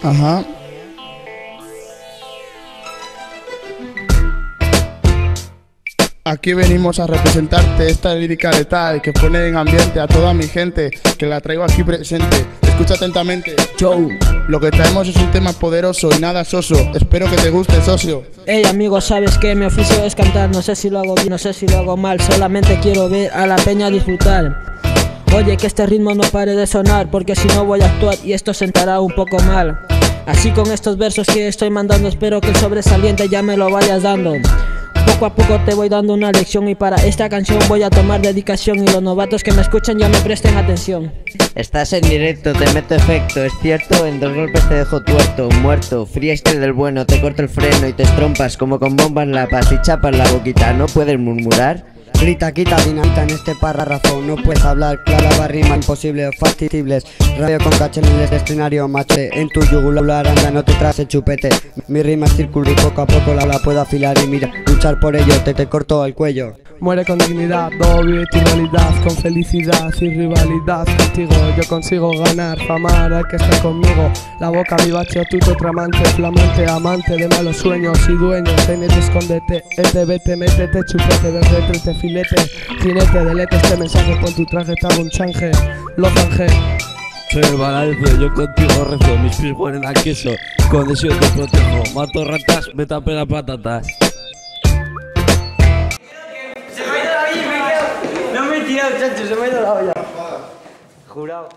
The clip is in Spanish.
Ajá. Aquí venimos a representarte esta lírica letal que pone en ambiente a toda mi gente, que la traigo aquí presente. Escucha atentamente. Joe. Lo que traemos es un tema poderoso y nada soso. Espero que te guste, socio. Hey amigo, sabes que mi oficio es cantar. No sé si lo hago bien, no sé si lo hago mal. Solamente quiero ver a la peña disfrutar. Oye, que este ritmo no pare de sonar, porque si no voy a actuar y esto sentará un poco mal. Así con estos versos que estoy mandando, espero que el sobresaliente ya me lo vayas dando. Poco a poco te voy dando una lección y para esta canción voy a tomar dedicación y los novatos que me escuchan ya me presten atención. Estás en directo, te meto efecto, es cierto, en 2 golpes te dejo tuerto, muerto, freestyle del bueno, te corto el freno y te estrompas como con bombas lapas y chapas la boquita, ¿no puedes murmurar? Grita, quita, dinamita en este párrafo. No puedes hablar, clara rima imposible, factibles. Radio con cacheles de escenario, mache. En tu yugular anda, no te traes chupete. Mi rima es círculo y poco a poco la puedo afilar. Y mira, luchar por ello, te corto el cuello. Muere con dignidad, doble tu realidad, con felicidad y rivalidad contigo. Yo consigo ganar, famar al que está conmigo. La boca mi bache, tuto tramante, flamante, amante de malos sueños y dueños. En el escóndete, vete, métete, chupete, del retrete, filete, jinete, delete este mensaje, pon tu traje, te hago un change, lo zanje. Soy el balance, yo contigo rezo, mis pies huelen a queso, con deseo te protejo, mato ratas, me tapé las patatas. No me he tirado, chacho, se me ha ido la olla. Jurado.